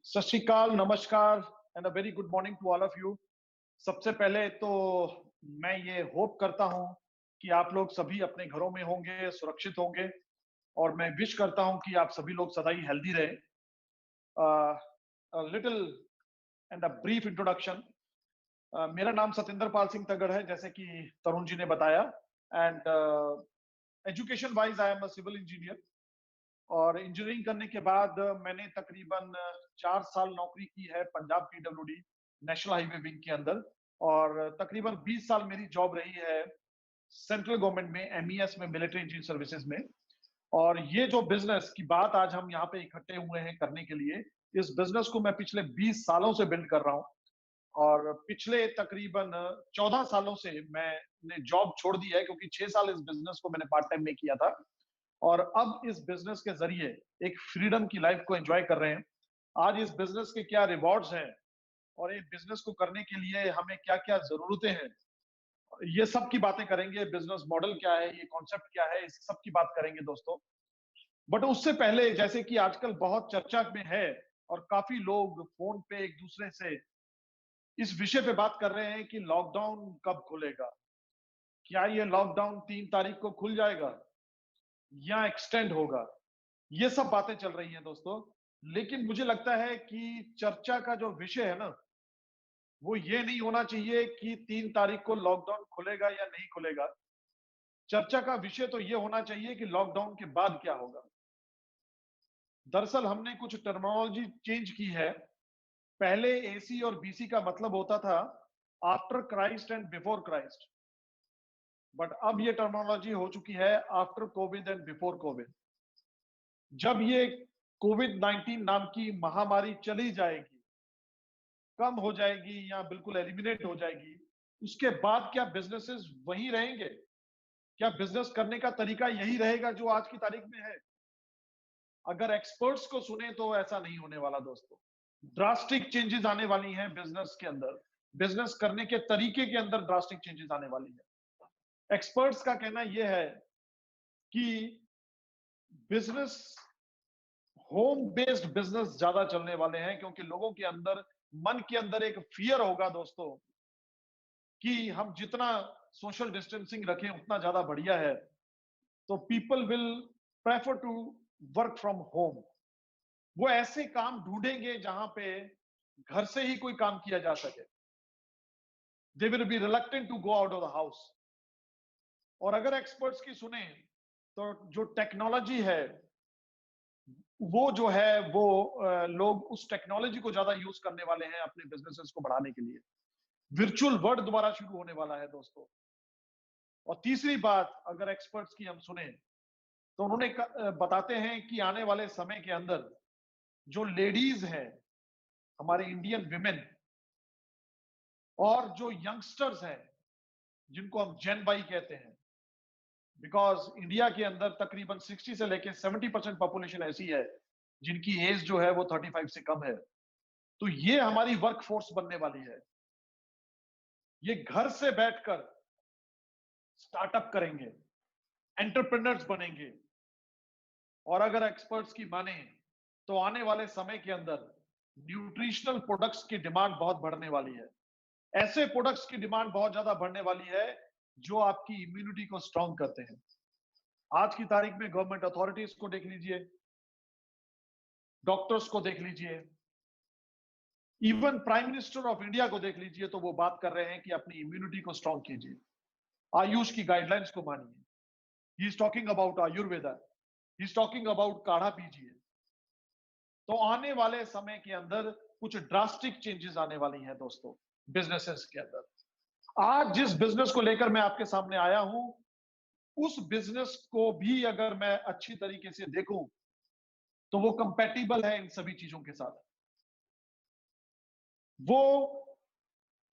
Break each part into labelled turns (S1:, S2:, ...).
S1: सत श्री अकाल, नमस्कार and a very good morning to all of you. सबसे पहले तो मैं ये होप करता हूँ कि आप लोग सभी अपने घरों में होंगे, सुरक्षित होंगे और मैं विश करता हूँ कि आप सभी लोग सदा ही हेल्दी रहें। Little and a brief introduction. मेरा नाम सतिंदर पाल सिंह तगड़ है, जैसे कि तरुण जी ने बताया। And education wise I am a civil engineer और इंजीनियरिंग करने के बाद मैंने तकरीबन 4 साल नौकरी की है Punjab PWD national highway wing के अंदर। और तकरीबन 20 साल मेरी जॉब रही है सेंट्रल गवर्नमेंट में, एमईएस में, मिलिट्री इंजीनियरिंग सर्विसेज में। और ये जो बिजनेस की बात आज हम यहाँ पे इकट्ठे हुए हैं करने के लिए, इस बिजनेस को मैं पिछले 20 सालों से बिल्ड कर रहा हूँ। और पिछले तकरीबन 14 सालों से मैंने जॉब छोड़ दी है, क्योंकि 6 साल इस बिजनेस को मैंने पार्ट टाइम में किया था। और अब इस बिजनेस के जरिए एक फ्रीडम की लाइफ को एंजॉय कर रहे हैं। आज इस बिजनेस के क्या रिवॉर्ड्स हैं और ये बिजनेस को करने के लिए हमें क्या क्या जरूरतें हैं, ये सब की बातें करेंगे। बिजनेस मॉडल क्या है, ये कॉन्सेप्ट क्या है, इस सब की बात करेंगे दोस्तों। बट उससे पहले, जैसे कि आजकल बहुत चर्चा में है और काफी लोग फोन पे एक दूसरे से इस विषय पे बात कर रहे हैं कि लॉकडाउन कब खुलेगा, क्या ये लॉकडाउन 3 तारीख को खुल जाएगा या एक्सटेंड होगा। ये सब बातें चल रही हैं दोस्तों। लेकिन मुझे लगता है कि चर्चा का जो विषय है ना, वो ये नहीं होना चाहिए कि 3 तारीख को लॉकडाउन खुलेगा या नहीं खुलेगा। चर्चा का विषय तो ये होना चाहिए कि लॉकडाउन के बाद क्या होगा। दरअसल हमने कुछ टर्मिनोलॉजी चेंज की है। पहले एसी और बीसी का मतलब होता था after Christ and before Christ. But अब ये टर्मिनोलॉजी हो चुकी है after Covid and before Covid. जब ये कोविड 19 नाम की महामारी चली जाएगी, कम हो जाएगी या बिल्कुल एलिमिनेट हो जाएगी, उसके बाद क्या बिजनेसेस वही रहेंगे? क्या बिजनेस करने का तरीका यही रहेगा जो आज की तारीख में है? अगर एक्सपर्ट्स को सुने तो ऐसा नहीं होने वाला दोस्तों। ड्रास्टिक चेंजेस आने वाली हैं बिजनेस के अंदर। बिजनेस करने के तरीके के अंदर ड्रास्टिक चेंजेस आने वाली है। एक्सपर्ट्स का कहना यह है कि बिजनेस, होम बेस्ड बिजनेस ज्यादा चलने वाले हैं, क्योंकि लोगों के अंदर, मन के अंदर एक फियर होगा दोस्तों कि हम जितना सोशल डिस्टेंसिंग रखें उतना ज्यादा बढ़िया है। तो people will prefer to work from home. वो ऐसे काम ढूंढेंगे जहां पे घर से ही कोई काम किया जा सके। They will be reluctant to go out of the house. और अगर एक्सपर्ट्स की सुने तो जो टेक्नोलॉजी है, वो जो है वो लोग उस टेक्नोलॉजी को ज्यादा यूज करने वाले हैं अपने बिजनेसेस को बढ़ाने के लिए। वर्चुअल वर्ल्ड दोबारा शुरू होने वाला है दोस्तों। और तीसरी बात, अगर एक्सपर्ट्स की हम सुने तो उन्होंने बताते हैं कि आने वाले समय के अंदर जो लेडीज हैं, हमारे इंडियन विमेन, और जो यंगस्टर्स हैं जिनको हम जेन वाई कहते हैं, बिकॉज इंडिया के अंदर तकरीबन 60 से लेकर 70% पॉपुलेशन ऐसी है जिनकी एज जो है वो 35 से कम है। तो ये हमारी वर्क फोर्स बनने वाली है। ये घर से बैठकर स्टार्टअप करेंगे, एंटरप्रेन्योर्स बनेंगे। और अगर एक्सपर्ट्स की माने तो आने वाले समय के अंदर न्यूट्रिशनल प्रोडक्ट्स की डिमांड बहुत बढ़ने वाली है। ऐसे प्रोडक्ट्स की डिमांड बहुत ज्यादा बढ़ने वाली है जो आपकी इम्यूनिटी को स्ट्रांग करते हैं। आज की तारीख में गवर्नमेंट अथॉरिटीज को देख लीजिए, डॉक्टर्स को देख लीजिए, even prime minister of India को देख लीजिए, तो वो बात कर रहे हैं कि अपनी इम्यूनिटी को स्ट्रांग कीजिए, आयुष की गाइडलाइंस को मानिए। He is talking about Ayurveda, he is talking about काढ़ा पीजिए। तो आने वाले समय के अंदर कुछ ड्रास्टिक चेंजेस आने वाली हैं दोस्तों बिजनेसेस के अंदर। आज जिस बिजनेस को लेकर मैं आपके सामने आया हूं, उस बिजनेस को भी अगर मैं अच्छी तरीके से देखूं तो वो कंपैटिबल है इन सभी चीजों के साथ। वो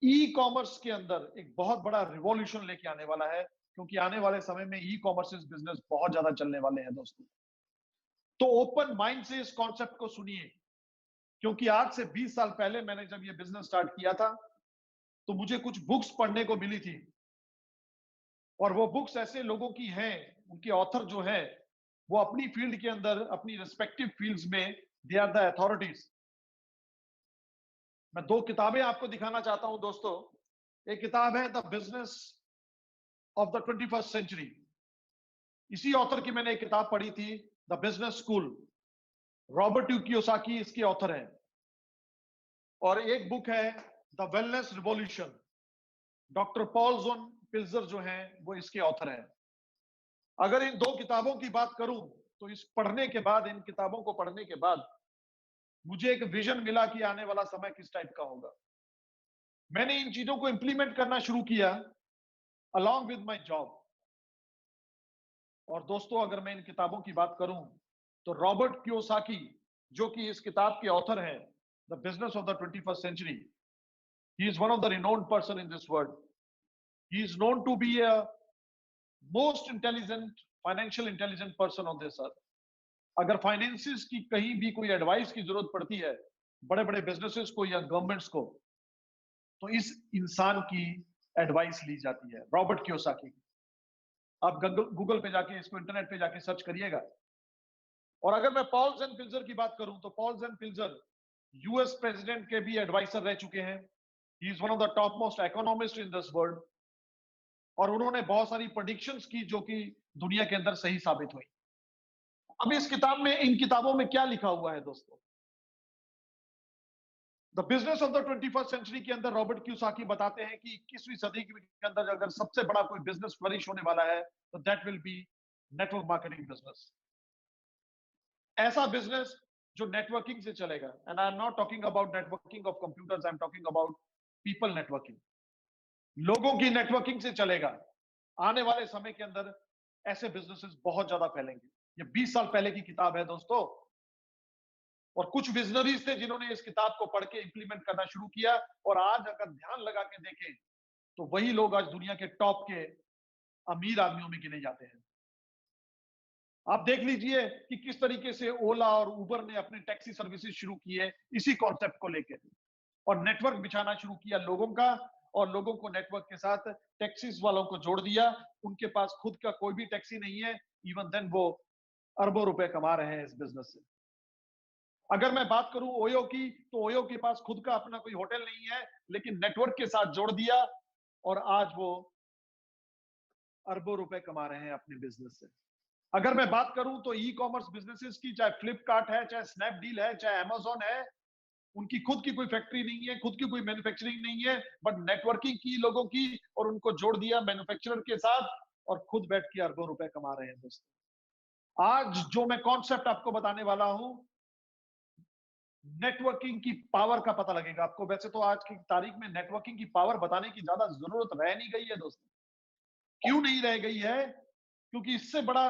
S1: ई कॉमर्स के अंदर एक बहुत बड़ा रिवॉल्यूशन लेके आने वाला है, क्योंकि आने वाले समय में ई कॉमर्स बिजनेस बहुत ज्यादा चलने वाले हैं दोस्तों। तो ओपन माइंड से इस कॉन्सेप्ट को सुनिए, क्योंकि आज से 20 साल पहले मैंने जब ये बिजनेस स्टार्ट किया था तो मुझे कुछ बुक्स पढ़ने को मिली थी। और वो बुक्स ऐसे लोगों की हैं, उनके ऑथर जो है वो अपनी फील्ड के अंदर, अपनी रिस्पेक्टिव फील्ड्स में दे आर द अथॉरिटीज। मैं दो किताबें आपको दिखाना चाहता हूं दोस्तों। एक किताब है the business of the 21st century. इसी ऑथर की मैंने एक किताब पढ़ी थी, the business school. Robert Kiyosaki इसके ऑथर हैं। और एक बुक है the wellness revolution. Doctor Paul Zane Pilzer जो हैं वो इसके ऑथर हैं। अगर इन दो किताबों की बात करूं तो इस पढ़ने के बाद, इन किताबों को पढ़ने के बाद मुझे एक विजन मिला कि आने वाला समय किस टाइप का होगा। मैंने इन चीजों को इंप्लीमेंट करना शुरू किया अलॉन्ग विद माय जॉब। और दोस्तों, अगर मैं इन किताबों की बात करूं तो रॉबर्ट कियोसाकी, जो कि इस किताब के ऑथर हैं, the business of the 21st century, he is one of the renowned person in this world. He is known to be a most intelligent, financial intelligent person on this earth. अगर finances की कहीं भी कोई advice की जरूरत पड़ती है बड़े बड़े बिजनेसेस को या गवर्नमेंट्स को, तो इस इंसान की एडवाइस ली जाती है, रॉबर्ट कियोसाकी। आप गूगल पे जाके, इसको इंटरनेट पे जाके सर्च करिएगा। और अगर मैं पॉल जेन पिल्जर की बात करूं तो पॉल जेन पिल्जर यूएस प्रेसिडेंट के भी एडवाइजर रह चुके हैं। ही is one of the top most economist in this world. और उन्होंने बहुत सारी प्रेडिक्शंस की जो कि दुनिया के अंदर सही साबित हुई। अब इस किताब में, इन किताबों में क्या लिखा हुआ है दोस्तों? The business of the 21st century के अंदर रॉबर्ट कियोसाकी बताते हैं कि 21वीं सदी के अंदर अगर सबसे बड़ा कोई बिजनेस फ्लरिश होने वाला है तो that will be network marketing business. ऐसा बिजनेस जो नेटवर्किंग से चलेगा। And I am not talking about networking of computers, I am talking about people networking. लोगों की नेटवर्किंग से चलेगा। आने वाले समय के अंदर ऐसे बिजनेसेस बहुत ज्यादा फैलेंगे। ये 20 साल पहले की किताब है दोस्तों। और कुछ विजनरीज थे जिन्होंने इस किताब को पढ़ के इंप्लीमेंट करना शुरू किया। और आज अगर ध्यान लगा के देखें तो वही लोग आज दुनिया के टॉप के अमीर आदमियों में गिने जाते हैं। आप देख लीजिए कि किस तरीके से ओला और उबर ने अपने टैक्सी सर्विसेज शुरू किए इसी कॉन्सेप्ट को लेकर, और नेटवर्क बिछाना शुरू किया लोगों का, और लोगों को नेटवर्क के साथ टैक्सीज वालों को जोड़ दिया। उनके पास खुद का कोई भी टैक्सी नहीं है, इवन देन वो अरबों रुपए कमा रहे हैं इस बिजनेस से। अगर मैं बात करूं ओयो की, तो ओयो के पास खुद का अपना कोई होटल नहीं है, लेकिन नेटवर्क के साथ जोड़ दिया और आज वो अरबों रुपए कमा रहे हैं अपने बिजनेस से। अगर मैं बात करूं तो ई कॉमर्स बिजनेसेस की, चाहे फ्लिपकार्ट है, चाहे स्नैपडील है, चाहे अमेजोन है, उनकी खुद की कोई फैक्ट्री नहीं है, खुद की कोई मैन्युफैक्चरिंग नहीं है, बट नेटवर्किंग की लोगों की, और उनको जोड़ दिया मैन्युफैक्चरर के साथ, और खुद बैठ के अरबों रुपए कमा रहे हैं दोस्तों। आज जो मैं कॉन्सेप्ट आपको बताने वाला हूं, नेटवर्किंग की पावर का पता लगेगा आपको। वैसे तो आज की तारीख में नेटवर्किंग की पावर बताने की ज्यादा जरूरत रह नहीं गई है दोस्तों। क्यों नहीं रह गई है? क्योंकि इससे बड़ा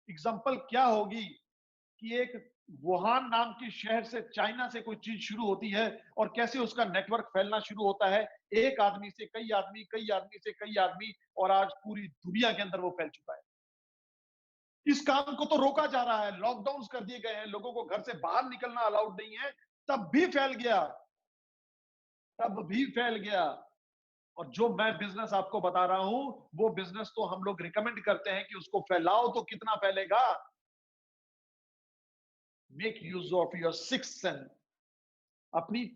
S1: एग्जाम्पल क्या होगी कि एक वुहान नाम के शहर से, चाइना से कोई चीज शुरू होती है और कैसे उसका नेटवर्क फैलना शुरू होता है, एक आदमी से कई आदमी, कई आदमी से कई आदमी, और आज पूरी दुनिया के अंदर वो फैल चुका है। इस काम को तो रोका जा रहा है, लॉकडाउन कर दिए गए हैं, लोगों को घर से बाहर निकलना अलाउड नहीं है, तब भी फैल गया, तब भी फैल गया। और जो मैं बिजनेस आपको बता रहा हूं, वो बिजनेस तो हम लोग रिकमेंड करते हैं कि उसको फैलाओ तो कितना फैलेगा। Make use of your sixth sense. अपनी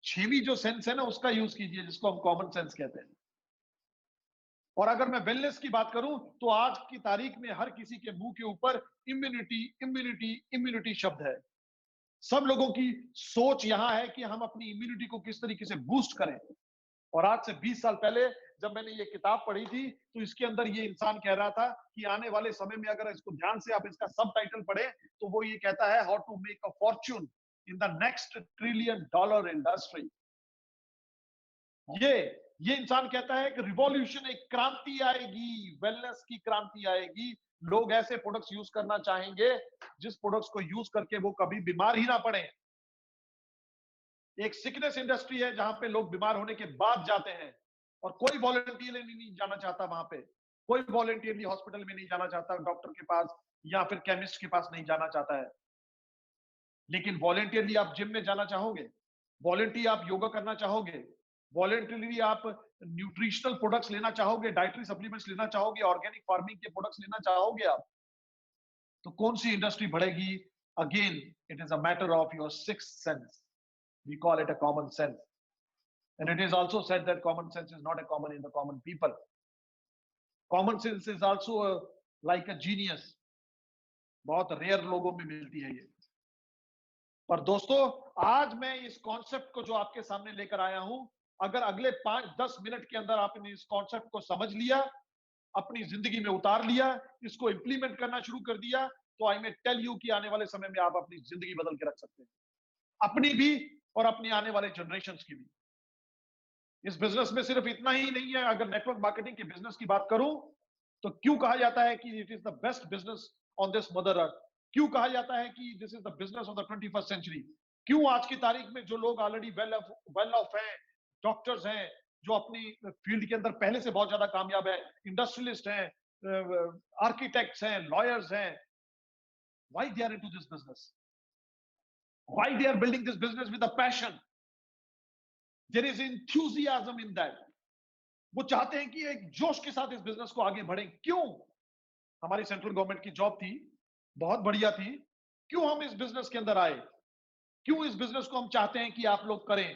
S1: छेवीं जो सेंस है ना, उसका यूज कीजिए, जिसको हम कॉमन सेंस कहते हैं। और अगर मैं वेलनेस की बात करूं तो आज की तारीख में हर किसी के मुंह के ऊपर इम्यूनिटी, इम्यूनिटी, इम्यूनिटी शब्द है। सब लोगों की सोच यहां है कि हम अपनी इम्यूनिटी को किस तरीके से बूस्ट करें। और आज से 20 साल पहले जब मैंने ये किताब पढ़ी थी, तो इसके अंदर ये इंसान कह रहा था कि आने वाले समय में, अगर इसको ध्यान से आप इसका सब टाइटल पढ़े, तो वो ये कहता है, how to make a fortune in the next $1 trillion industry. ये ये इंसान कहता है कि रिवॉल्यूशन, एक क्रांति आएगी, वेलनेस की क्रांति आएगी। लोग ऐसे प्रोडक्ट्स यूज करना चाहेंगे जिस प्रोडक्ट्स को यूज करके वो कभी बीमार ही ना पड़े। एक सिकनेस इंडस्ट्री है जहां पे लोग बीमार होने के बाद जाते हैं, और कोई वॉलंटियरली नहीं जाना चाहता वहां पे। कोई वॉलंटियरली हॉस्पिटल में नहीं जाना चाहता, डॉक्टर के पास या फिर केमिस्ट के पास नहीं जाना चाहता है। लेकिन वॉलंटियरली आप जिम में जाना चाहोगे, वॉलंटियरली आप योगा करना चाहोगे, वॉलंटियरली आप न्यूट्रिशनल प्रोडक्ट्स लेना चाहोगे, डाइटरी सप्लीमेंट्स लेना चाहोगे, ऑर्गेनिक फार्मिंग के प्रोडक्ट्स लेना चाहोगे आप, तो कौन सी इंडस्ट्री बढ़ेगी? Again, it is a matter of your sixth sense. We call it a common sense. And it is also said that common sense is not a common in the common people. Common sense is also like a genius. बहुत rare लोगों में मिलती है ये। पर दोस्तों, आज मैं इस कॉन्सेप्ट को जो आपके सामने लेकर आया हूं, अगर अगले 5-10 मिनट के अंदर आपने इस कॉन्सेप्ट को समझ लिया, अपनी जिंदगी में उतार लिया, इसको इंप्लीमेंट करना शुरू कर दिया, तो आई मे टेल यू कि आने वाले समय में आप अपनी जिंदगी बदल के रख सकते हैं, अपनी भी और अपनी आने वाले जनरेशंस की भी। इस बिजनेस में सिर्फ इतना ही नहीं है। अगर नेटवर्क मार्केटिंग के बिजनेस की बात करूं, तो क्यों कहा जाता है कि it is the best business on this mother earth? क्यों कहा जाता है कि this is the business of the 21st century? क्यों आज की तारीख में जो लोग ऑलरेडी वेल ऑफ हैं, डॉक्टर्स हैं, जो अपनी फील्ड के अंदर पहले से बहुत ज्यादा कामयाब है, इंडस्ट्रियलिस्ट हैं, आर्किटेक्ट्स हैं, लॉयर्स हैं, why they are into this business? Why they are building this business with a passion? There is enthusiasm in that. वो चाहते हैं कि एक जोश के साथ इस बिजनेस को आगे बढ़े। क्यों? हमारी सेंट्रल गवर्नमेंट की जॉब थी, बहुत बढ़िया थी, क्यों हम इस बिजनेस के अंदर आए? क्यों इस बिजनेस को हम चाहते हैं कि आप लोग करें?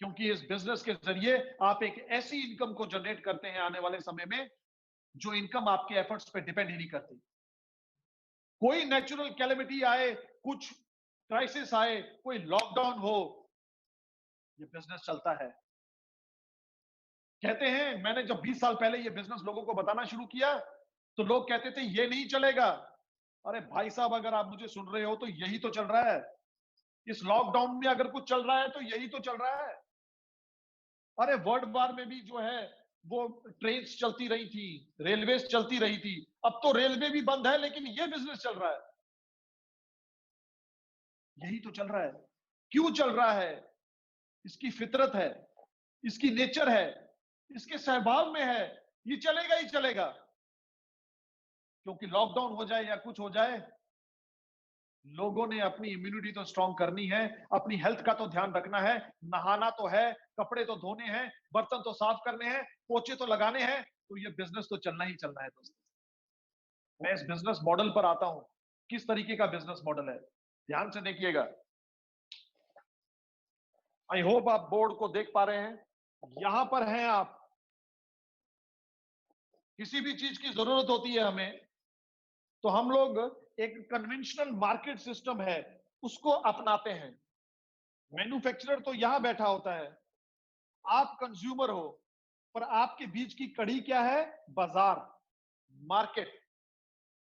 S1: क्योंकि इस बिजनेस के जरिए आप एक ऐसी इनकम को जनरेट करते हैं आने वाले समय में, जो इनकम आपके एफर्ट्स पे डिपेंड ही नहीं करती। कोई नेचुरल कैलेमिटी आए, कुछ क्राइसिस आए, कोई लॉकडाउन हो, ये बिजनेस चलता है। कहते हैं, मैंने जब 20 साल पहले ये बिजनेस लोगों को बताना शुरू किया, तो लोग कहते थे ये नहीं चलेगा। अरे भाई साहब, अगर आप मुझे सुन रहे हो तो यही तो चल रहा है। इस लॉकडाउन में अगर कुछ चल रहा है तो यही तो चल रहा है। अरे वर्ल्ड वार में भी जो है वो ट्रेन चलती रही थी, रेलवे चलती रही थी। अब तो रेलवे भी बंद है, लेकिन ये बिजनेस चल रहा है। यही तो चल रहा है। क्यों चल रहा है? इसकी फितरत है, इसकी नेचर है, इसके स्वभाव में है। ये चलेगा ही चलेगा। क्योंकि लॉकडाउन हो जाए या कुछ हो जाए, लोगों ने अपनी इम्यूनिटी तो स्ट्रांग करनी है, अपनी हेल्थ का तो ध्यान रखना है। नहाना तो है, कपड़े तो धोने हैं, बर्तन तो साफ करने हैं, पोछे तो लगाने हैं, तो ये बिजनेस तो चलना ही चलना है दोस्तों। मैं इस बिजनेस मॉडल पर आता हूं। किस तरीके का बिजनेस मॉडल है, ध्यान से देखिएगा। आई होप आप बोर्ड को देख पा रहे हैं। यहां पर हैं आप। किसी भी चीज की जरूरत होती है हमें, तो हम लोग एक कन्वेंशनल मार्केट सिस्टम है, उसको अपनाते हैं। मैन्युफैक्चरर तो यहां बैठा होता है, आप कंज्यूमर हो, पर आपके बीच की कड़ी क्या है? बाजार, मार्केट।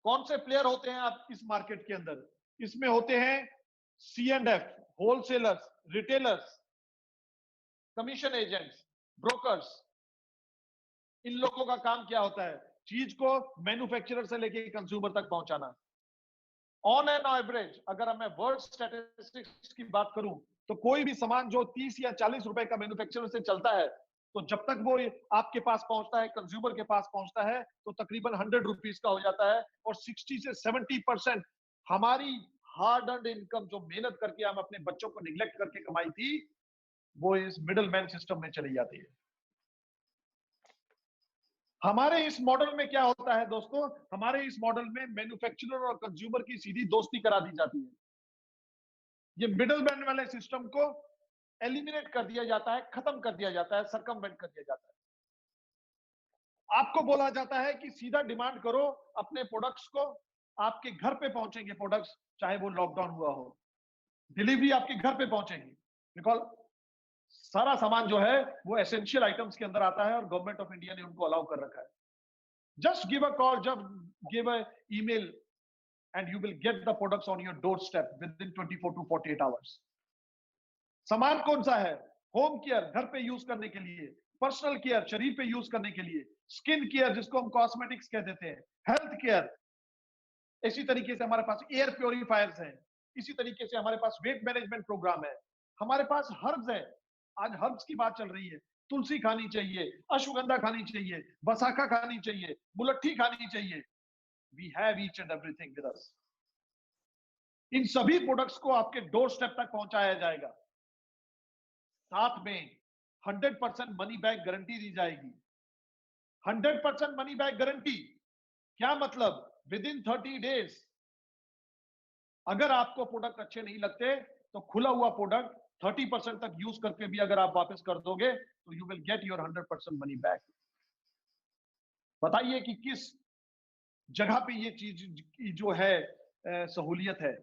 S1: कौन से प्लेयर होते हैं आप इस मार्केट के अंदर? इसमें होते हैं C&F, wholesalers, retailers, commission agents, brokers. इन लोगों का काम क्या होता है? चीज को मैन्युफैक्चरर से लेके कंज्यूमर तक पहुंचाना। ऑन एन एवरेज, अगर मैं वर्ल्ड स्टैटिस्टिक्स की बात करूं, तो कोई भी सामान जो 30 या 40 रुपए का मैन्युफैक्चरर से चलता है, तो जब तक वो आपके पास पहुंचता है, कंज्यूमर के पास पहुंचता है, तो तकरीबन 100 रुपीज का हो जाता है। और 60 से 70% हमारी हार्ड अर्न्ड इनकम, जो मेहनत करके हम अपने बच्चों को निग्लेक्ट करके कमाई थी, वो इस मिडिल मैन सिस्टम में चली जाती है। हमारे इस मॉडल में क्या होता है दोस्तों? हमारे इस मॉडल में मैन्युफैक्चरर और कंज्यूमर की सीधी दोस्ती करा दी जाती है। ये मिडिल मैन वाले सिस्टम को एलिमिनेट कर दिया जाता है, खत्म कर दिया जाता है, सरकमवेंट कर दिया जाता है। आपको बोला जाता है कि सीधा डिमांड करो अपने प्रोडक्ट्स को, आपके घर पे पहुंचेंगे प्रोडक्ट्स, चाहे वो लॉकडाउन हुआ हो। डिलीवरी आपके घर पे पहुंचेगी। बिकॉज सारा सामान जो है वो एसेंशियल आइटम्स के अंदर आता है, और गवर्नमेंट ऑफ इंडिया ने उनको अलाउ कर रखा है। जस्ट गिव अ कॉल, जब give a email, and you will get the products on your doorstep within 24 to 48 hours. सामान कौन सा है? होम केयर, घर पे यूज करने के लिए, पर्सनल केयर, शरीर पे यूज करने के लिए, स्किन केयर जिसको हम कॉस्मेटिक्स कह देते हैं, हेल्थ केयर। इसी तरीके से हमारे पास एयर प्योरीफायर्स हैं, इसी तरीके से हमारे पास वेट मैनेजमेंट प्रोग्राम है, हमारे पास हर्ब्स है। आज हर्ब्स की बात चल रही है। तुलसी खानी चाहिए, अश्वगंधा खानी चाहिए, बसाखा खानी चाहिए, मुलट्ठी खानी चाहिए। We have each and everything with us. इन सभी प्रोडक्ट्स को आपके डोर स्टेप तक पहुंचाया जाएगा। साथ में 100% मनी बैक गारंटी दी जाएगी। 100% मनी बैक गारंटी क्या मतलब? With in 30 days. अगर आपको प्रोडक्ट अच्छे नहीं लगते, तो खुला हुआ प्रोडक्ट 30% तक यूज करके भी अगर आप वापस कर दोगे तो you will get your 100% money back. बताइए कि किस जगह पे ये चीज की जो है सहूलियत है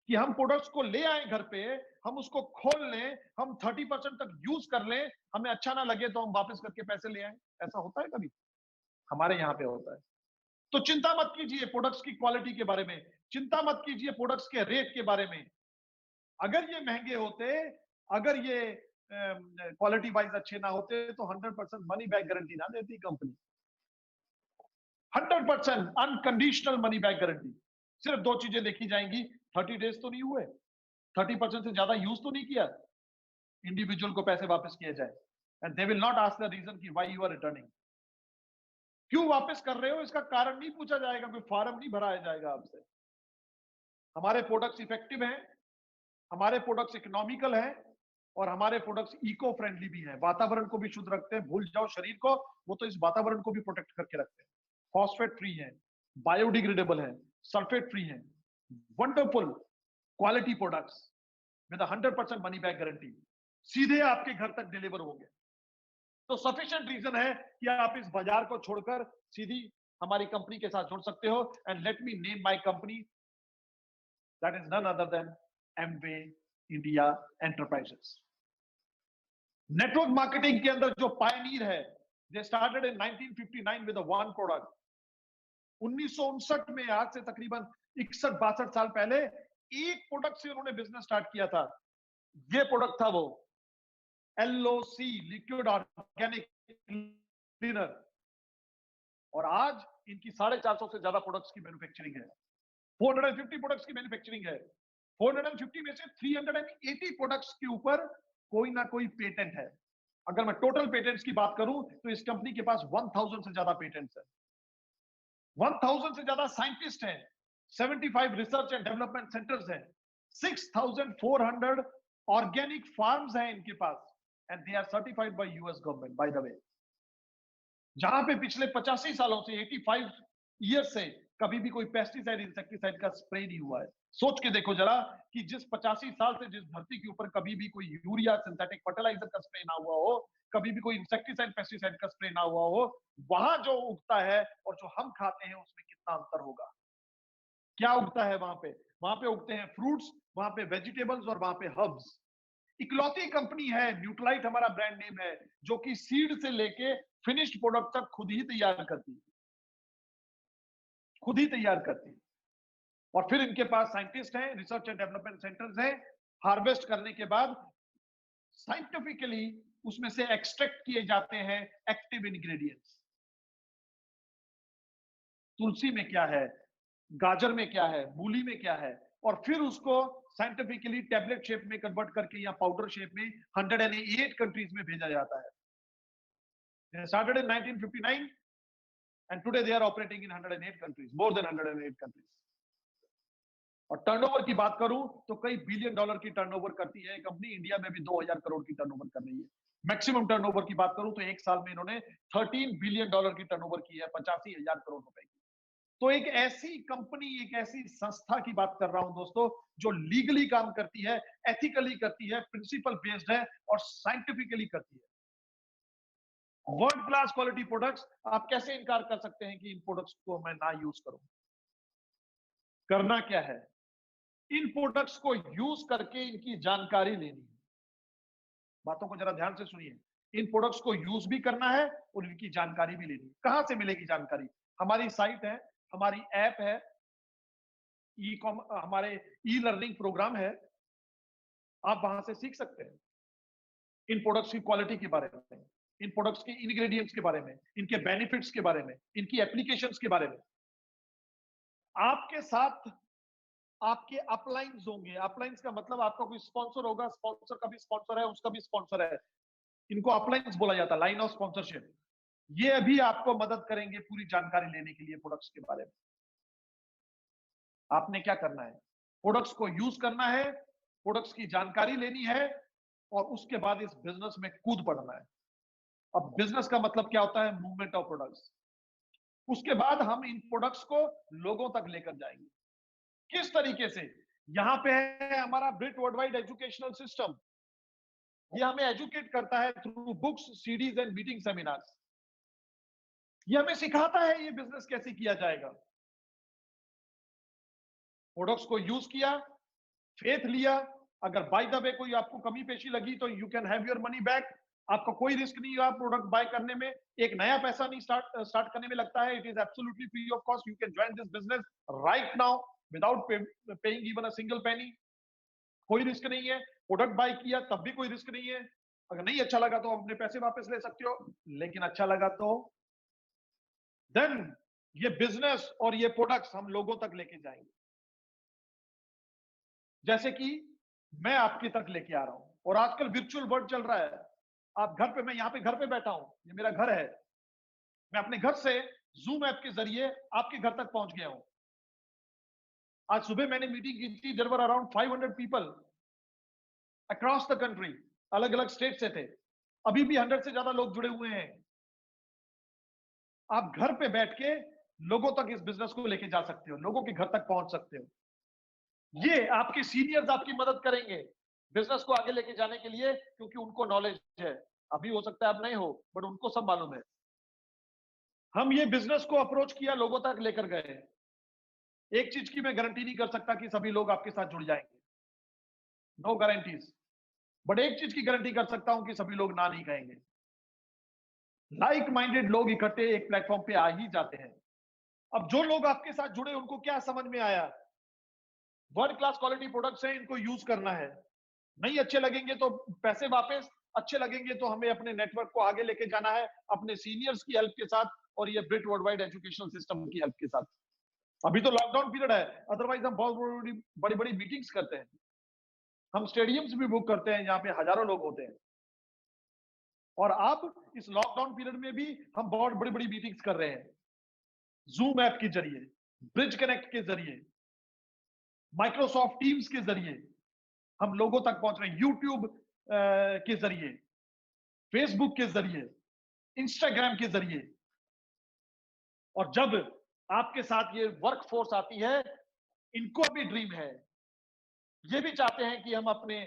S1: कि हम प्रोडक्ट्स को ले आए घर पे, हम उसको खोल लें, हम 30% तक यूज कर लें, हमें अच्छा ना लगे तो हम वापस करके पैसे ले आए। ऐसा होता है कभी? हमारे यहाँ पे होता है। तो चिंता मत कीजिए प्रोडक्ट्स की क्वालिटी के बारे में, चिंता मत कीजिए प्रोडक्ट्स के रेट के बारे में। अगर ये महंगे होते, अगर ये क्वालिटी वाइज अच्छे ना होते तो 100% मनी बैक गारंटी ना देती company. 100% unconditional money back guarantee. सिर्फ दो चीजें देखी जाएंगी, 30 डेज तो नहीं हुए, 30% से ज्यादा यूज तो नहीं किया, इंडिविजुअल को पैसे वापस किए जाए, and they will not ask the reason कि व्हाई यू आर रिटर्निंग, क्यों वापस कर रहे हो, इसका कारण नहीं पूछा जाएगा, कोई फॉर्म नहीं भराया जाएगा आपसे। हमारे प्रोडक्ट्स इफेक्टिव हैं, हमारे प्रोडक्ट्स इकोनॉमिकल हैं, और हमारे प्रोडक्ट्स इको फ्रेंडली भी हैं, वातावरण को भी शुद्ध रखते हैं। भूल जाओ शरीर को, वो तो इस वातावरण को भी प्रोटेक्ट करके रखते हैं। फॉस्फेट फ्री है, बायोडिग्रेडेबल है, सल्फेट फ्री है, wonderful quality products with 100% money back guarantee, सीधे आपके घर तक डिलीवर होंगे। तो सफिशिएंट रीजन है कि आप इस बाजार को छोड़कर सीधी हमारी कंपनी के साथ जुड़ सकते हो। And let me name my company, that is none other than Amway India enterprises. Network marketing के अंदर जो पायनीर है, they started in 1959 with one product. 1959 में, आज से तकरीबन 61-62 साल पहले, एक प्रोडक्ट से उन्होंने बिजनेस स्टार्ट किया था। ये प्रोडक्ट था वो LOC, लिक्विड ऑर्गेनिक क्लीनर। और आज इनकी 450 से ज्यादा प्रोडक्ट्स की मैन्युफैक्चरिंग है, 450 प्रोडक्ट्स की मैन्युफैक्चरिंग है। 450 में से 380 प्रोडक्ट्स के ऊपर कोई ना कोई पेटेंट है। अगर मैं टोटल पेटेंट्स की बात करूं तो इस कंपनी के पास 1000 से ज्यादा पेटेंट्स है, 1000 से ज्यादा साइंटिस्ट हैं, 75 रिसर्च एंड डेवलपमेंट सेंटर्स हैं, 6400 ऑर्गेनिक फार्म्स हैं इनके पास, and they are certified by US government by the way. जहां पे पिछले 85 सालों से, 85 ईयर से कभी भी कोई पेस्टिसाइड इंसेक्टिसाइड का स्प्रे नहीं हुआ है। सोच के देखो जरा कि जिस 85 साल से जिस धरती के ऊपर कभी भी कोई यूरिया, सिंथेटिक फर्टिलाइजर का स्प्रे ना हुआ हो, कभी भी कोई इंसेक्टिसाइड पेस्टिसाइड का स्प्रे ना हुआ हो, वहां जो उगता है और जो हम खाते हैं उसमें कितना अंतर होगा। क्या उगता है वहां पे? वहां पे उगते हैं फ्रूट्स, वहां पे वेजिटेबल्स, और वहां पे हर्ब्स। इकलौती कंपनी है, न्यूट्रालाइट हमारा ब्रांड नेम है, जो कि सीड से लेके फिनिश्ड प्रोडक्ट तक खुद ही तैयार करती है, खुद ही तैयार करती है। और फिर इनके पास साइंटिस्ट हैं, रिसर्च एंड डेवलपमेंट सेंटर्स हैं। हार्वेस्ट करने के बाद साइंटिफिकली उसमें से एक्सट्रैक्ट किए जाते हैं एक्टिव इंग्रेडिएंट्स। तुलसी में क्या है, गाजर में क्या है, मूली में क्या है, और फिर उसको साइंटिफिकली टैबलेट शेप में कन्वर्ट करके या पाउडर शेप में 108 कंट्रीज में भेजा जाता है। They started in 1959 and today they are operating in 108 countries, more than 108 countries. और टर्नओवर की बात करूं तो कई बिलियन डॉलर की टर्नओवर करती है कंपनी। इंडिया में भी 2000 करोड़ की टर्नओवर कर रही है। मैक्सिमम टर्नओवर की बात करूं तो एक साल में इन्होंने 13 बिलियन डॉलर की टर्नओवर की है, 85,000 करोड़ रुपए की। तो एक ऐसी कंपनी, एक ऐसी संस्था की बात कर रहा हूं दोस्तों, जो लीगली काम करती है, एथिकली करती है, प्रिंसिपल बेस्ड है और साइंटिफिकली करती है। वर्ल्ड क्लास क्वालिटी प्रोडक्ट्स, आप कैसे इनकार कर सकते हैं कि इन प्रोडक्ट्स को मैं ना यूज करूं? करना क्या है? इन प्रोडक्ट्स को यूज करके इनकी जानकारी लेनी है। बातों को जरा ध्यान से सुनिए। इन प्रोडक्ट्स को यूज भी करना है और इनकी जानकारी भी लेनी है। कहां से मिलेगी जानकारी? हमारी साइट है, हमारी ऐप है, हमारे ई लर्निंग प्रोग्राम है, आप वहां से सीख सकते हैं इन प्रोडक्ट्स की क्वालिटी के बारे में, इन प्रोडक्ट्स के इंग्रेडिएंट्स के बारे में, इनके बेनिफिट्स के बारे में, इनकी एप्लीकेशंस के बारे में। आपके साथ आपके अपलाइंस होंगे। अपलाइंस का मतलब आपका कोई स्पॉन्सर होगा, स्पॉन्सर का भी स्पॉन्सर है, उसका भी स्पॉन्सर है। इनको अपलाइंस बोला जाता है, लाइन ऑफ स्पॉन्सरशिप। ये अभी आपको मदद करेंगे पूरी जानकारी लेने के लिए प्रोडक्ट्स के बारे में। आपने क्या करना है? प्रोडक्ट्स को यूज करना है, प्रोडक्ट्स की जानकारी लेनी है और उसके बाद इस बिजनेस में कूद पड़ना है। अब बिजनेस का मतलब क्या होता है? Movement of products. उसके बाद हम इन प्रोडक्ट्स को लोगों तक लेकर जाएंगे। किस तरीके से? यहां पे है हमारा ब्रिट वर्ल्ड वाइड एजुकेशनल सिस्टम। ये हमें एजुकेट करता है through books, CDs and meeting seminars. ये हमें सिखाता है ये बिजनेस कैसे किया जाएगा। प्रोडक्ट्स को यूज किया, फेथ लिया, अगर बाय द वे कोई आपको कमी पेशी लगी तो you can have your money back. आपका कोई रिस्क नहीं है प्रोडक्ट बाय करने में, एक नया पैसा नहीं स्टार्ट करने में लगता है। It is absolutely free of cost. You can join this business right now without paying even a single penny. कोई रिस्क नहीं है। प्रोडक्ट बाय किया तब भी कोई रिस्क नहीं है। अगर नहीं अच्छा लगा तो अपने पैसे वापस ले सकते हो, लेकिन अच्छा लगा तो देन ये बिजनेस और ये प्रोडक्ट्स हम लोगों तक लेके जाएंगे। जैसे कि मैं आपके तक लेके आ रहा हूं, और आजकल वर्चुअल वर्ल्ड चल रहा है। आप घर पे, मैं यहाँ पे घर पे बैठा हूं, ये मेरा घर है। मैं अपने घर से जूम ऐप के जरिए आपके घर तक पहुंच गया हूं। आज सुबह मैंने मीटिंग की थी, there were around 500 people across the country, अलग अलग स्टेट से थे। अभी भी 100 से ज्यादा लोग जुड़े हुए हैं। आप घर पे बैठ के लोगों तक इस बिजनेस को लेके जा सकते हो, लोगों के घर तक पहुंच सकते हो। ये आपके सीनियर्स आपकी मदद करेंगे बिजनेस को आगे लेके जाने के लिए, क्योंकि उनको नॉलेज है। अभी हो सकता है आप नहीं हो, बट उनको सब मालूम है। हम ये बिजनेस को अप्रोच किया, लोगों तक लेकर गए। एक चीज की मैं गारंटी नहीं कर सकता कि सभी लोग आपके साथ जुड़ जाएंगे, नो गारंटीज। बट एक चीज की गारंटी कर सकता हूं कि सभी लोग ना नहीं कहेंगे। लाइक माइंडेड लोग इकट्ठे एक प्लेटफॉर्म पे आ ही जाते हैं। अब जो लोग आपके साथ जुड़े उनको क्या समझ में आया, वर्ल्ड क्लास क्वालिटी प्रोडक्ट्स हैं, इनको यूज करना है। नहीं अच्छे लगेंगे तो पैसे वापस, अच्छे लगेंगे तो हमें अपने नेटवर्क को आगे लेके जाना है, अपने सीनियर्स की हेल्प के साथ और ये ब्रिट वर्ल्ड वाइड एजुकेशनल सिस्टम की हेल्प के साथ। अभी तो लॉकडाउन पीरियड है, अदरवाइज हम बहुत बड़ी बड़ी मीटिंग्स करते हैं। हम स्टेडियम्स भी बुक करते हैं जहां पे हजारों लोग होते हैं। और अब इस लॉकडाउन पीरियड में भी हम बहुत बड़ी बड़ी मीटिंग्स कर रहे हैं, जूम ऐप के जरिए, ब्रिज कनेक्ट के जरिए, माइक्रोसॉफ्ट टीम्स के जरिए हम लोगों तक पहुंच रहे हैं, यूट्यूब के जरिए, फेसबुक के जरिए, इंस्टाग्राम के जरिए। और जब आपके साथ ये वर्क फोर्स आती है, इनको भी ड्रीम है, ये भी चाहते हैं कि हम अपने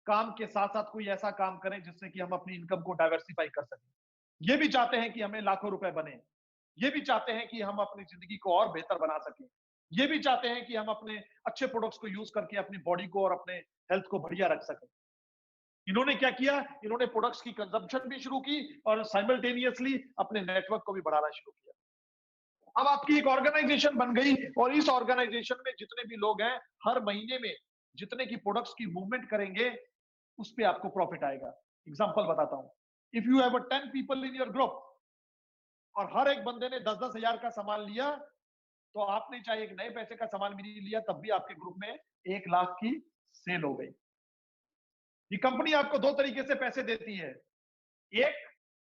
S1: काम के साथ साथ कोई ऐसा काम करें जिससे कि हम अपनी इनकम को डाइवर्सिफाई कर सकें। ये भी चाहते हैं कि हमें लाखों रुपए बने। ये भी चाहते हैं कि हम अपनी जिंदगी को और बेहतर बना सकें। ये भी चाहते हैं कि हम अपने अच्छे प्रोडक्ट्स को यूज करके अपनी बॉडी को और अपने हेल्थ को बढ़िया रख सकें। इन्होंने क्या किया, इन्होंने प्रोडक्ट्स की कंजम्पशन भी शुरू की और साइमल्टेनियसली अपने नेटवर्क को भी बढ़ाना शुरू किया। अब आपकी एक ऑर्गेनाइजेशन बन गई, और इस ऑर्गेनाइजेशन में जितने भी लोग हैं, हर महीने में जितने की प्रोडक्ट्स की मूवमेंट करेंगे, उस पे आपको प्रॉफिट आएगा। एग्जांपल बताता हूं, if you have 10 people in your group और हर एक बंदे ने 10-10 हजार का सामान लिया, तो आपने चाहे एक नए पैसे का सामान भी नहीं लिया, तब भी आपके ग्रुप में 1 लाख की सेल हो गई। ये कंपनी आपको दो तरीके से पैसे देती है। एक,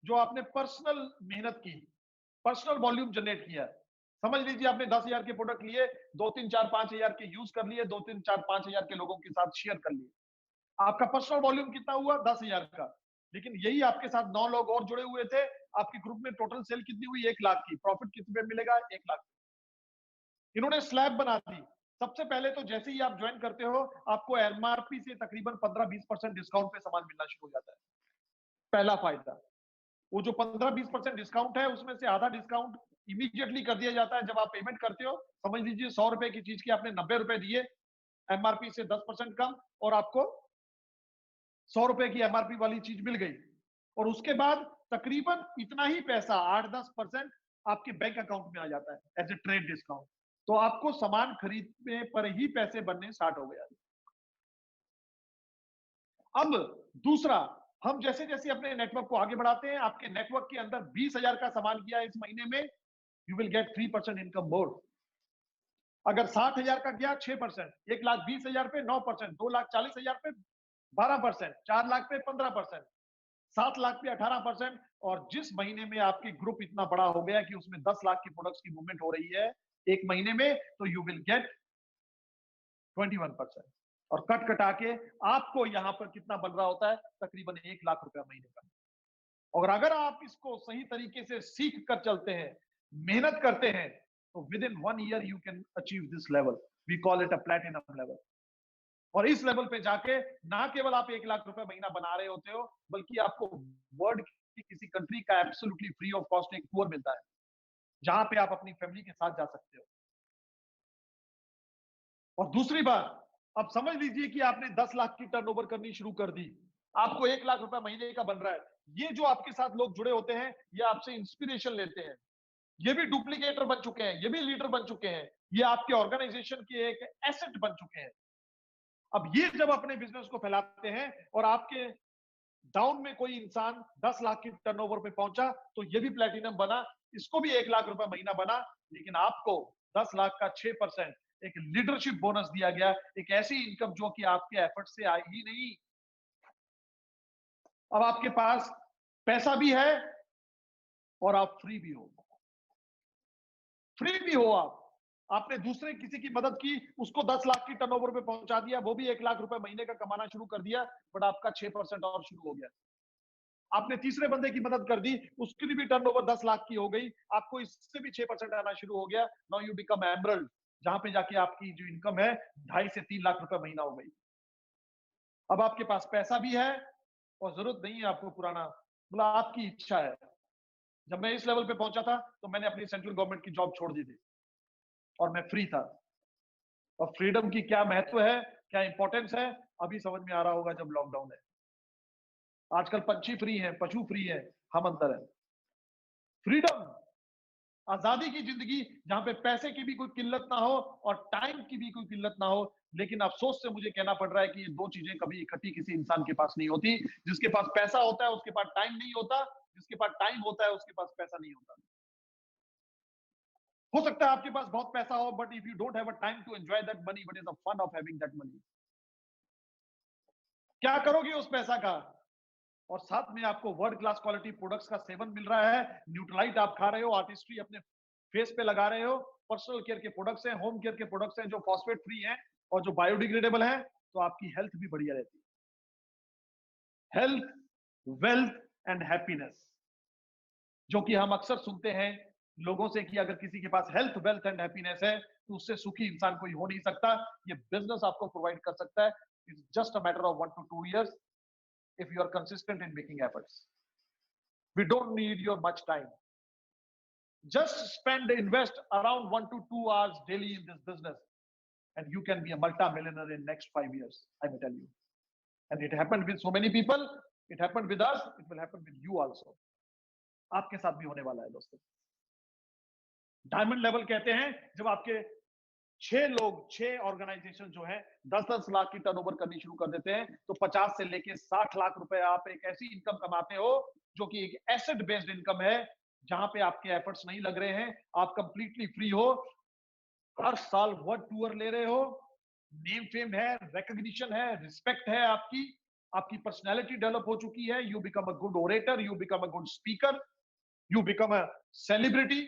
S1: जो आपने पर्सनल मेहनत की, पर्सनल वॉल्यूम जनरेट किया। समझ लीजिए आपने 10,000 के प्रोडक्ट लिए, 2, 3, 4, 5 हजार के यूज कर लिए, 2, 3, 4, 5 हजार के लोगों के साथ शेयर कर लिए। आपका पर्सनल वॉल्यूम कितना हुआ? 10,000 का। लेकिन यही आपके साथ 9 लोग और जुड़े हुए थे, आपके ग्रुप में टोटल सेल कितनी हुई? 1 लाख की। प्रॉफिट कितने मिलेगा? 1 लाख। इन्होंने स्लैब बना दी। सबसे पहले तो जैसे ही आप ज्वाइन करते हो, आपको एमआरपी से तकरीबन 15-20% डिस्काउंट पे सामान मिलना शुरू हो जाता है। पहला फायदा। वो जो 15-20% डिस्काउंट है, उसमें से आधा डिस्काउंट इमीडिएटली कर दिया जाता है जब आप पेमेंट करते हो। समझ लीजिए 100 रुपए की चीज की आपने 90 रुपए दिए, एमआरपी से 10% कम, और आपको 100 रुपए की एमआरपी वाली चीज मिल गई। और उसके बाद तकरीबन इतना ही पैसा, 8-10% आपके बैंक अकाउंट में आ जाता है एज ए ट्रेड डिस्काउंट। तो आपको सामान खरीदने पर ही पैसे बनने स्टार्ट हो गया। अब दूसरा, हम जैसे जैसे अपने नेटवर्क को आगे बढ़ाते हैं, आपके नेटवर्क के अंदर 20,000 का सामान किया इस महीने में, यू विल गेट 3% इनकम मोर। अगर 60,000 का गया, 6%, 1,20,000 पे 9%, 2,40,000 पे 12%, 4 लाख पे 15%, 7 लाख पे 18%। और जिस महीने में आपकी ग्रुप इतना बड़ा हो गया कि उसमें 10 लाख की प्रोडक्ट्स की मूवमेंट हो रही है एक महीने में, तो यू विल गेट 21%। और कट कटा के आपको यहां पर कितना बन रहा होता है? तकरीबन 1 लाख रुपया महीने का। और अगर आप इसको सही तरीके से सीख कर चलते हैं, मेहनत करते हैं, तो within 1 year you can achieve this level. We call it a platinum level. और इस लेवल पे जाके ना केवल आप 1 लाख रुपए महीना बना रहे होते हो, बल्कि आपको वर्ल्ड की किसी कंट्री का एब्सोल्युटली फ्री ऑफ कॉस्ट एक टूर मिलता है, जहां पे आप अपनी फैमिली के साथ जा सकते हो। और दूसरी बात, अब समझ लीजिए कि आपने 10 लाख की टर्नओवर करनी शुरू कर दी, आपको 1 लाख रुपए महीने का बन रहा है। ये जो आपके साथ लोग जुड़े होते हैं, ये आपसे इंस्पिरेशन लेते हैं। ये भी डुप्लीकेटर बन चुके हैं, ये भी लीडर बन चुके हैं, ये आपके ऑर्गेनाइजेशन के एक एसेट बन चुके हैं। अब ये जब अपने बिजनेस को फैलाते हैं और आपके डाउन में कोई इंसान 10 लाख की टर्नओवर पे पहुंचा, तो ये भी प्लेटिनम बना, इसको भी 1 लाख रुपए महीना बना, लेकिन आपको 10 लाख का 6% एक लीडरशिप बोनस दिया गया, एक ऐसी इनकम जो कि आपके एफर्ट से आई ही नहीं। अब आपके पास पैसा भी है और आप फ्री भी हो। फ्री भी हो आप। आपने दूसरे किसी की मदद की, उसको 10 लाख की टर्नओवर पे पहुंचा दिया, वो भी 1 लाख रुपए महीने का कमाना शुरू कर दिया, बट आपका 6% और शुरू हो गया। आपने तीसरे बंदे की मदद कर दी, उसकी भी टर्नओवर 10 लाख की हो गई, आपको इससे भी 6% आना शुरू हो गया। नाउ यू बिकम एमरल्ड, जहां पे जाके आपकी जो इनकम है 2.5 से 3 लाख रुपए महीना हो गई। अब आपके पास पैसा भी है और जरूरत नहीं है आपको पुराना, मतलब आपकी इच्छा है। जब मैं इस लेवल पे पहुंचा था, तो मैंने अपनी सेंट्रल गवर्नमेंट की जॉब छोड़ दी थी और मैं फ्री था। और फ्रीडम की क्या महत्व है, क्या इंपॉर्टेंस है, अभी समझ में आ रहा होगा जब लॉकडाउन है। आजकल पंछी फ्री हैं, पशु फ्री है, हम अंदर है। फ्रीडम, आजादी की जिंदगी, जहां पे पैसे की भी कोई किल्लत ना हो और टाइम की भी कोई किल्लत ना हो। लेकिन अफसोस से मुझे कहना पड़ रहा है कि ये दो चीजें कभी इकट्ठी किसी इंसान के पास नहीं होती। जिसके पास पैसा होता है उसके पास टाइम नहीं होता, जिसके पास टाइम होता है उसके पास पैसा नहीं होता। हो सकता है आपके पास बहुत पैसा हो, but if you don't have a time to enjoy that money, what is the fun of having that money? क्या करोगे उस पैसा का? और साथ में आपको वर्ल्ड क्लास क्वालिटी प्रोडक्ट्स का सेवन मिल रहा है, न्यूट्रलाइट आप खा रहे हो, आर्टिस्ट्री अपने फेस पे लगा रहे हो, पर्सनल केयर के प्रोडक्ट्स हैं, होम केयर के प्रोडक्ट्स हैं जो फॉस्फेट फ्री हैं और जो बायोडिग्रेडेबल हैं, तो आपकी हेल्थ भी बढ़िया रहती है। हेल्थ, वेल्थ एंड हैप्पीनेस, जो कि हम अक्सर सुनते हैं लोगों से कि अगर किसी के पास हेल्थ, वेल्थ एंड हैप्पीनेस है, तो उससे सुखी इंसान कोई हो नहीं सकता। ये बिजनेस आपको प्रोवाइड कर सकता है। It's just a matter of 1 to 2 years if you are consistent in making efforts. We don't need your much time. Just invest around 1 to 2 hours daily in this business, and you can be a multi-millionaire in next 5 years. I may tell you. And it happened with so many people. It happened with us. It will happen with you also. आपके साथ भी होने वाला है दोस्तों। Diamond level कहते हैं जब आपके 6 ऑर्गेनाइजेशन जो है 10-10 लाख की टर्नओवर करनी शुरू कर देते हैं, तो 50 से लेके 60 लाख रुपए आप एक ऐसी इनकम कमाते हो जो कि एक एसेट बेस्ड इनकम है, जहां पे आपके एफर्ट्स नहीं लग रहे हैं, आप कंप्लीटली फ्री हो, हर साल वर्ल्ड टूर ले रहे हो, नेम फेम है, रिकॉग्निशन है, रिस्पेक्ट है, आपकी आपकी पर्सनैलिटी डेवलप हो चुकी है, you become a good orator, you become a good speaker, you become a celebrity.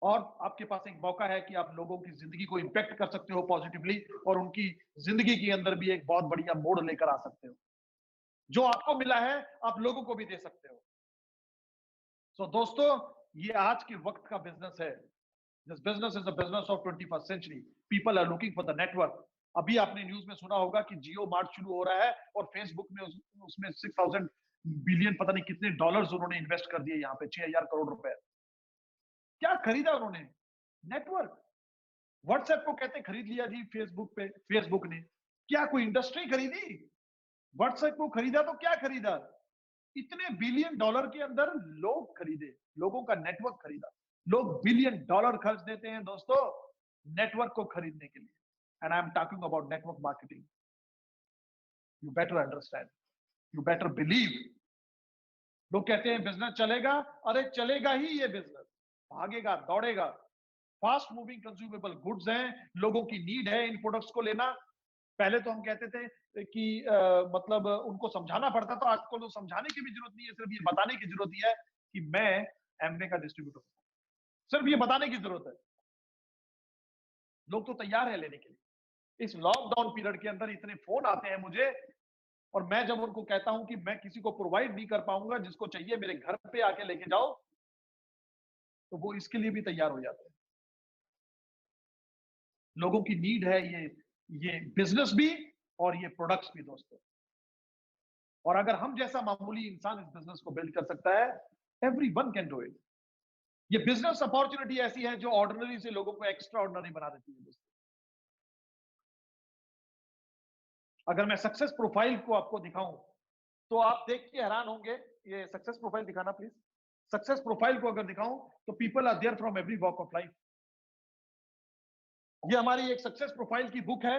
S1: और आपके पास एक मौका है कि आप लोगों की जिंदगी को इंपैक्ट कर सकते हो पॉजिटिवली, और उनकी जिंदगी के अंदर भी एक बहुत बढ़िया मोड़ लेकर आ सकते हो। जो आपको मिला है आप लोगों को भी दे सकते हो। सो दोस्तों, ये आज के वक्त का बिजनेस है। This business is the business of 21st century. People are looking for the network. अभी आपने न्यूज में सुना होगा कि जियो मार्ट शुरू हो रहा है और फेसबुक में उसमें 6000 बिलियन पता नहीं कितने डॉलर्स उन्होंने इन्वेस्ट कर दिए, यहाँ पे 6000 करोड़ रुपए। क्या खरीदा उन्होंने? नेटवर्क। व्हाट्सएप को कहते खरीद लिया जी फेसबुक पे, फेसबुक ने क्या कोई इंडस्ट्री खरीदी? व्हाट्सएप को खरीदा तो क्या खरीदा? इतने बिलियन डॉलर के अंदर लोग खरीदे, लोगों का नेटवर्क खरीदा। लोग बिलियन डॉलर खर्च देते हैं दोस्तों नेटवर्क को खरीदने के लिए। And I am talking about network marketing. You better understand, you better believe. लोग कहते हैं बिजनेस चलेगा, अरे चलेगा ही ये बिजनेस, भागेगा दौड़ेगा। फास्ट मूविंग कंज्यूमेबल गुड्स हैं, लोगों की नीड है इन प्रोडक्ट्स को लेना। पहले तो हम कहते थे कि मतलब उनको समझाना पड़ता था, आजकल तो समझाने की भी जरूरत नहीं है, सिर्फ ये बताने की जरूरत ही है कि मैं एमवे का डिस्ट्रीब्यूटर हूं। सिर्फ ये बताने की जरूरत है, लोग तो तैयार है लेने के लिए। इस लॉकडाउन पीरियड के अंदर इतने फोन आते हैं मुझे, और मैं जब उनको कहता हूं कि मैं किसी को प्रोवाइड नहीं कर पाऊंगा, जिसको चाहिए मेरे घर पे आके लेके जाओ, तो वो इसके लिए भी तैयार हो जाते हैं। लोगों की नीड है ये बिजनेस भी और ये प्रोडक्ट्स भी दोस्तों। और अगर हम जैसा मामूली इंसान इस बिजनेस को बिल्ड कर सकता है, एवरीवन कैन डू इट। ये बिजनेस अपॉर्चुनिटी ऐसी है जो ऑर्डिनरी से लोगों को एक्स्ट्रा ऑर्डिनरी बना देती है दोस्तों। अगर मैं सक्सेस प्रोफाइल को आपको दिखाऊं तो आप देख के हैरान होंगे। ये सक्सेस प्रोफाइल दिखाना प्लीज। सक्सेस प्रोफाइल को अगर दिखाऊं तो people are there from every walk of life. ये हमारी एक सक्सेस प्रोफाइल की बुक है।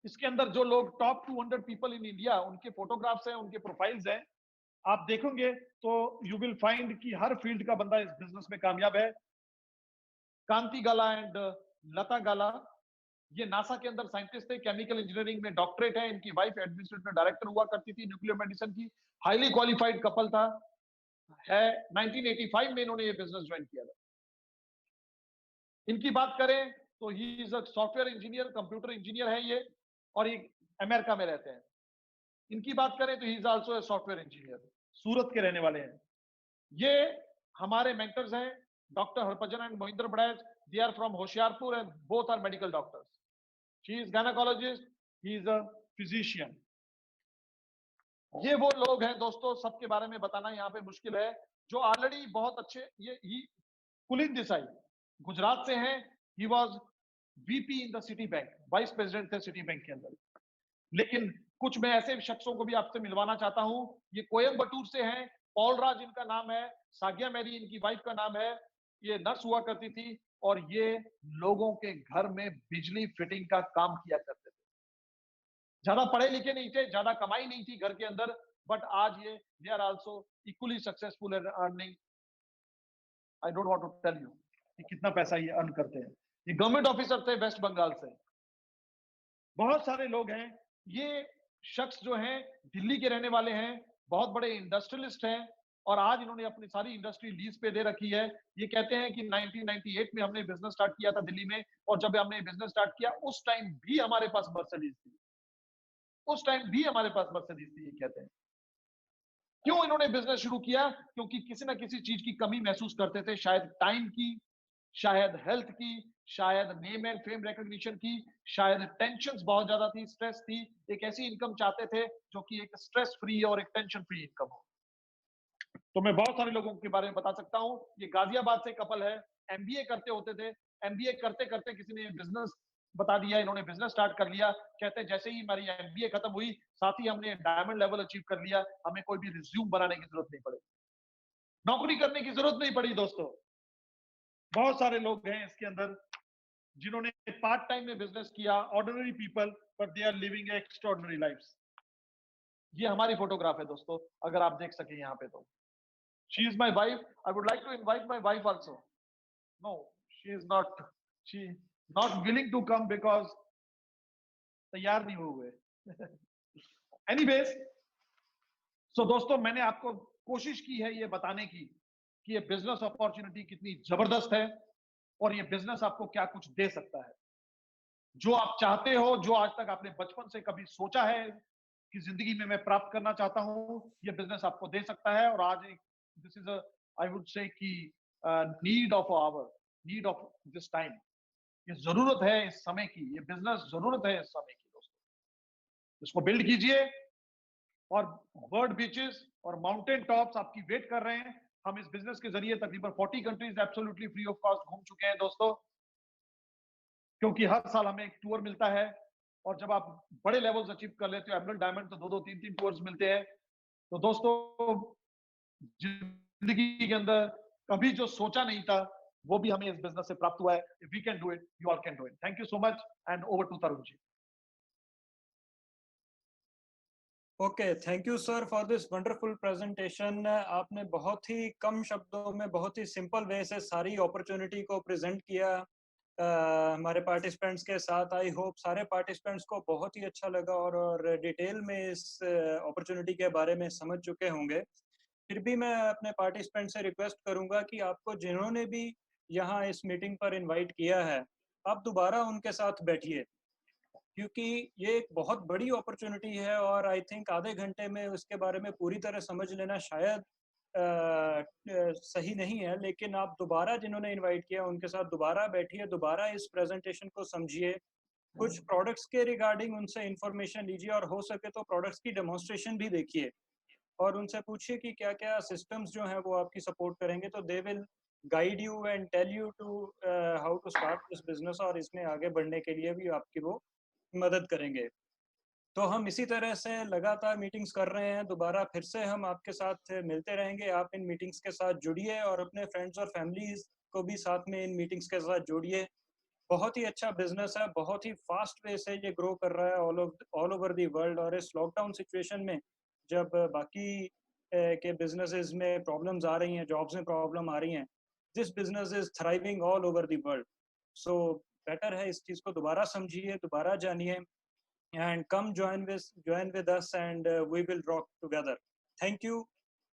S1: इसके अंदर जो लोग टॉप 200 पीपल इन इंडिया, उनके फोटोग्राफ्स हैं, उनके प्रोफाइल्स हैं। आप देखोगे तो यू विल फाइंड कि हर फील्ड का बंदा इस बिजनेस में कामयाब है। कांति गाला एंड लता गाला, ये नासा के अंदर साइंटिस्ट थे, केमिकल इंजीनियरिंग में डॉक्टरेट है। इनकी वाइफ एडमिनिस्ट्रेटिव डायरेक्टर हुआ करती थी न्यूक्लियर मेडिसिन की। हाईली क्वालिफाइड कपल था है। 1985 में इन्होंने ये बिजनेस ज्वाइन किया था। इनकी बात करें तो he is a software engineer, computer engineer है ये, और ये अमेरिका में रहते हैं। इनकी बात करें तो he is also a software engineer, Surat के रहने वाले हैं। ये हमारे मेंटर्स हैं, doctor Harbhajan and Mohinder Badaich. They are from Hoshiarpur and both are medical doctors. She is gynaecologist, he is a physician. ये वो लोग हैं दोस्तों, सबके बारे में बताना यहाँ पे मुश्किल है, जो ऑलरेडी बहुत अच्छे। ये कुलिन देसाई गुजरात से हैं। He was VP in the city bank, vice president थे सिटी बैंक के अंदर। लेकिन कुछ मैं ऐसे शख्सों को भी आपसे मिलवाना चाहता हूं। ये कोयम्बटूर से हैं। पॉल राज इनका नाम है, सागिया मैरी इनकी वाइफ का नाम है। ये नर्स हुआ करती थी और ये लोगों के घर में बिजली फिटिंग का काम किया करते थे। ज्यादा पढ़े लिखे नहीं थे, ज्यादा कमाई नहीं थी घर के अंदर, बट आज ये they are also equally successful and earning. I don't want to tell you कि कितना पैसा ये अर्न करते हैं। ये गवर्नमेंट ऑफिसर थे वेस्ट बंगाल से। बहुत सारे लोग हैं। ये शख्स जो हैं दिल्ली के रहने वाले हैं, बहुत बड़े इंडस्ट्रियलिस्ट हैं, और आज इन्होंने अपनी सारी इंडस्ट्री लीज पे दे रखी है। ये कहते हैं कि 1998 में हमने बिजनेस स्टार्ट किया था दिल्ली में, और जब हमने बिजनेस स्टार्ट किया उस टाइम भी हमारे पास मर्सिडीज थी। उस टाइम भी हमारे पास मर्सिडीज थी, ये कहते हैं। क्यों इन्होंने बिजनेस शुरू किया? क्योंकि किसी ना किसी चीज की कमी महसूस करते थे, शायद टाइम की, शायद हेल्थ की, शायद नेम एंड फेम रिकॉग्निशन की, शायद टेंशन बहुत ज्यादा थी, स्ट्रेस थी। एक ऐसी इनकम चाहते थे जो कि एक स्ट्रेस फ्री और एक टेंशन फ्री इनकम हो। तो मैं बहुत सारे लोगों के बारे में बता सकता हूँ। ये गाजियाबाद से कपल है, एमबीए करते होते थे। एमबीए करते करते किसी ने बिजनेस बता दिया, इन्होंने बिजनेस स्टार्ट कर लिया। कहते हैं जैसे ही हमारी एमबीए खत्म हुई, साथ ही हमने डायमंड लेवल अचीव कर लिया, हमें कोई भी रिज्यूम बनाने की जरूरत नहीं पड़ी, नौकरी करने की जरूरत नहीं पड़ी दोस्तों। बहुत सारे लोग हैं इसके अंदर जिन्होंने पार्ट टाइम में बिजनेस किया, ordinary people, but they are living extraordinary lifes. ये हमारी फोटोग्राफ है दोस्तों, अगर आप देख सके यहाँ पे तो। She is my wife. I would like to invite my wife also. No, she is not, she not willing to come because तैयार नहीं हुए। एनीवेज, सो दोस्तों मैंने आपको कोशिश की है ये बताने की कि ये बिजनेस अपॉर्चुनिटी कितनी जबरदस्त है और ये बिजनेस आपको क्या कुछ दे सकता है। जो आप चाहते हो, जो आज तक आपने बचपन से कभी सोचा है कि जिंदगी में मैं प्राप्त करना चाहता हूं, ये बिजनेस आपको दे सकता है। और आज this is I would say कि need of our, need of this time. ये जरूरत है इस समय की, ये बिजनेस जरूरत है इस समय की दोस्तों। इसको बिल्ड कीजिए। और बर्ड बीचेस और माउंटेन टॉप्स आपकी वेट कर रहे हैं। हम इस बिजनेस के जरिए तकरीबन 40 countries absolutely free of cost घूम चुके हैं दोस्तों, क्योंकि हर साल हमें एक टूर मिलता है। और जब आप बड़े लेवल्स अचीव कर लेते हो, एमरल्ड डायमंड, तो 2-2, 3-3 टूर्स मिलते हैं। तो दोस्तों जिंदगी के अंदर कभी जो सोचा नहीं था वो भी हमें इस बिजनेस से प्राप्त हुआ है। If we can do it, you all can do it. Thank you so much and over to Tarun ji.
S2: Okay, thank you sir for this wonderful presentation. आपने बहुत ही कम शब्दों में बहुत ही सिंपल वे से सारी अपॉर्चुनिटी को प्रेजेंट किया हमारे पार्टिसिपेंट्स के साथ। आई होप सारे पार्टिसिपेंट्स को बहुत ही अच्छा लगा और डिटेल में इस अपॉर्चुनिटी के बारे में समझ चुके होंगे। फिर भी मैं अपने पार्टिसिपेंट से रिक्वेस्ट करूंगा कि आपको जिन्होंने भी यहाँ इस मीटिंग पर इनवाइट किया है, आप दोबारा उनके साथ बैठिए, क्योंकि ये एक बहुत बड़ी अपॉर्चुनिटी है और आई थिंक आधे घंटे में उसके बारे में पूरी तरह समझ लेना शायद सही नहीं है, लेकिन आप दोबारा जिन्होंने इनवाइट किया उनके साथ दोबारा बैठिए, दोबारा इस प्रेजेंटेशन को समझिए, कुछ प्रोडक्ट्स के रिगार्डिंग उनसे इंफॉर्मेशन लीजिए और हो सके तो प्रोडक्ट्स की डेमोन्स्ट्रेशन भी देखिए और उनसे पूछिए कि क्या-क्या सिस्टम्स जो हैं वो आपकी सपोर्ट करेंगे, तो they will guide you and tell you to how to start this business और इसमें आगे बढ़ने के लिए भी आपकी वो मदद करेंगे। तो हम इसी तरह से लगातार मीटिंग्स कर रहे हैं, दोबारा फिर से हम आपके साथ मिलते रहेंगे, आप इन मीटिंग्स के साथ जुड़िए और अपने फ्रेंड्स और फैमिलीज़ को भी साथ में इन मीटिंग्स के साथ जोड़िए। बहुत ही अच्छा बिज़नेस है, बहुत ही फ़ास्ट वे से ये ग्रो कर रहा है ऑल ओवर द वर्ल्ड और इस लॉकडाउन सिचुएशन में जब बाकी के बिज़नेसेस में प्रॉब्लम्स आ रही हैं, जॉब्स में प्रॉब्लम आ रही हैं, this business is thriving all over the world. So better है इस चीज़ को दोबारा समझिए, दोबारा जानिए and come join with us and we will rock together. Thank you.